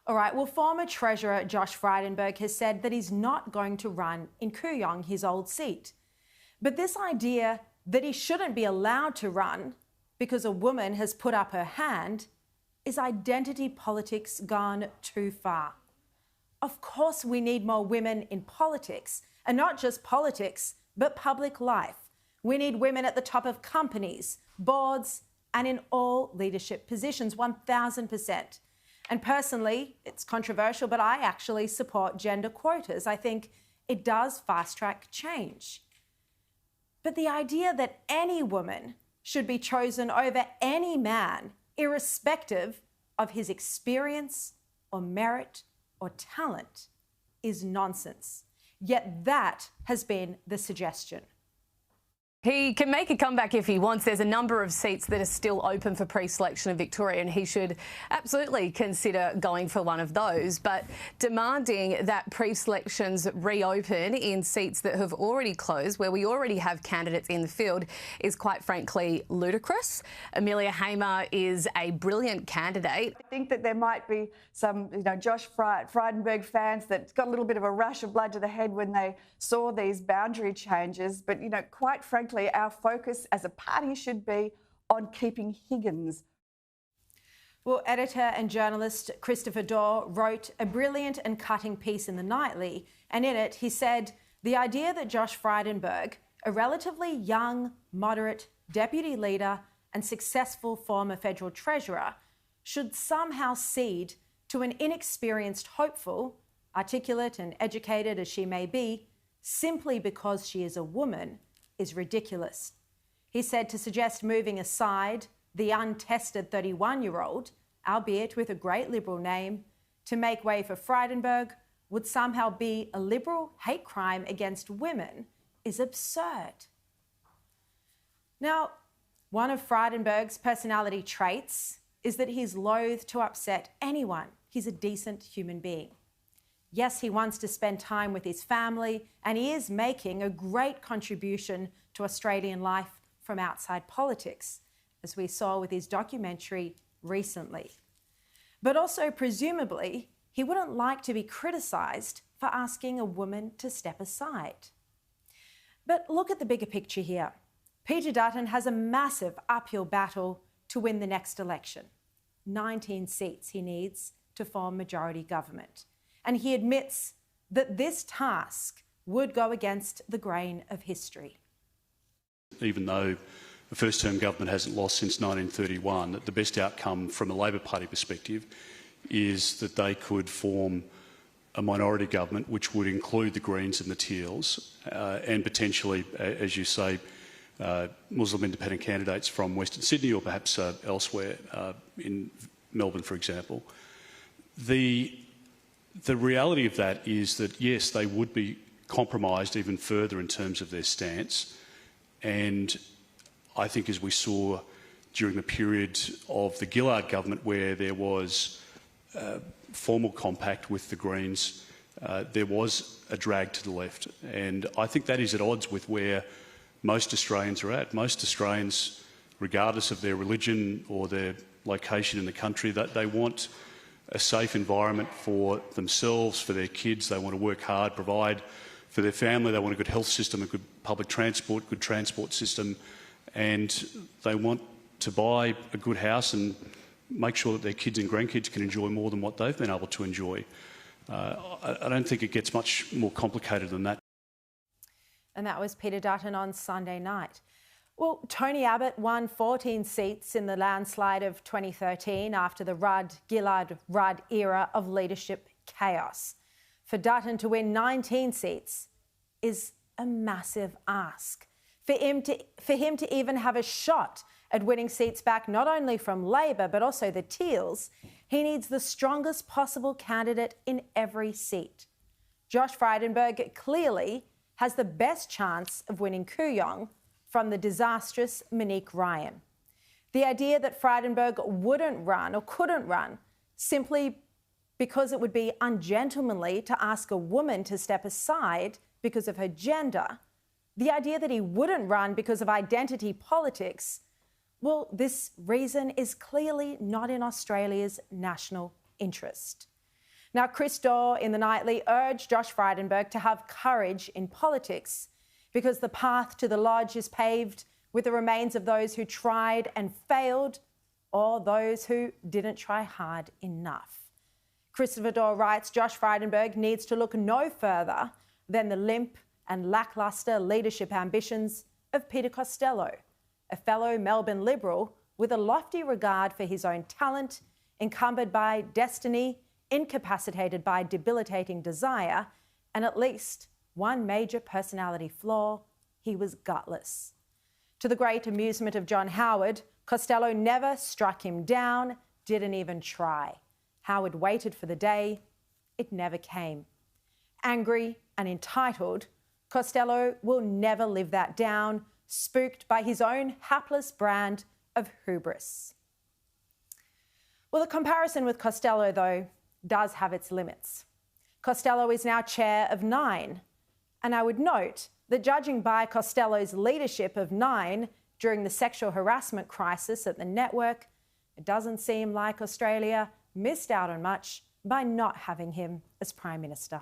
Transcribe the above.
All right, well, former Treasurer Josh Frydenberg has said that he's not going to run in Kooyong, his old seat. But this idea that he shouldn't be allowed to run because a woman has put up her hand is identity politics gone too far. Of course, we need more women in politics, and not just politics, but public life. We need women at the top of companies, boards, and in all leadership positions, 1000%. And personally, it's controversial, but I actually support gender quotas. I think it does fast-track change. But the idea that any woman should be chosen over any man, irrespective of his experience or merit or talent, is nonsense. Yet that has been the suggestion. He can make a comeback if he wants. There's a number of seats that are still open for pre-selection in Victoria, and he should absolutely consider going for one of those. But demanding that pre-selections reopen in seats that have already closed, where we already have candidates in the field, is quite frankly ludicrous. Amelia Hamer is a brilliant candidate. I think that there might be some, Josh Frydenberg fans that got a little bit of a rush of blood to the head when they saw these boundary changes. But, quite frankly, our focus as a party should be on keeping Higgins. Well, editor and journalist Christopher Daw wrote a brilliant and cutting piece in The Nightly, and in it he said the idea that Josh Frydenberg, a relatively young, moderate deputy leader and successful former federal treasurer, should somehow cede to an inexperienced hopeful, articulate and educated as she may be, simply because she is a woman, is ridiculous. He said to suggest moving aside the untested 31-year-old, albeit with a great Liberal name, to make way for Frydenberg would somehow be a Liberal hate crime against women is absurd. Now, one of Frydenberg's personality traits is that he's loath to upset anyone. He's a decent human being. Yes, he wants to spend time with his family, and he is making a great contribution to Australian life from outside politics, as we saw with his documentary recently. But also, presumably, he wouldn't like to be criticised for asking a woman to step aside. But look at the bigger picture here. Peter Dutton has a massive uphill battle to win the next election. 19 seats he needs to form majority government. And he admits that this task would go against the grain of history. Even though the first-term government hasn't lost since 1931, that the best outcome from a Labor Party perspective is that they could form a minority government which would include the Greens and the Teals and potentially, as you say, Muslim independent candidates from Western Sydney or perhaps elsewhere in Melbourne, for example. The reality of that is that, yes, they would be compromised even further in terms of their stance. And I think, as we saw during the period of the Gillard government, where there was formal compact with the Greens, there was a drag to the left. And I think that is at odds with where most Australians are at. Most Australians, regardless of their religion or their location in the country, that they want a safe environment for themselves, for their kids. They want to work hard, provide for their family. They want a good health system, a good public transport, good transport system, and they want to buy a good house and make sure that their kids and grandkids can enjoy more than what they've been able to enjoy. I don't think it gets much more complicated than that. And that was Peter Dutton on Sunday night. Well, Tony Abbott won 14 seats in the landslide of 2013 after the Rudd-Gillard-Rudd era of leadership chaos. For Dutton to win 19 seats is a massive ask. For him to even have a shot at winning seats back not only from Labor but also the Teals, he needs the strongest possible candidate in every seat. Josh Frydenberg clearly has the best chance of winning Kooyong from the disastrous Monique Ryan. The idea that Frydenberg wouldn't run or couldn't run simply because it would be ungentlemanly to ask a woman to step aside because of her gender, the idea that he wouldn't run because of identity politics, well, this reason is clearly not in Australia's national interest. Now, Chris Daw in The Nightly urged Josh Frydenberg to have courage in politics because the path to the lodge is paved with the remains of those who tried and failed or those who didn't try hard enough. Christopher Daw writes Josh Frydenberg needs to look no further than the limp and lacklustre leadership ambitions of Peter Costello, a fellow Melbourne Liberal with a lofty regard for his own talent, encumbered by destiny, incapacitated by debilitating desire, and at least one major personality flaw: he was gutless. To the great amusement of John Howard, Costello never struck him down, didn't even try. Howard waited for the day. It never came. Angry and entitled, Costello will never live that down, spooked by his own hapless brand of hubris. Well, the comparison with Costello, though, does have its limits. Costello is now chair of Nine, and I would note that judging by Costello's leadership of Nine during the sexual harassment crisis at the network, it doesn't seem like Australia missed out on much by not having him as Prime Minister.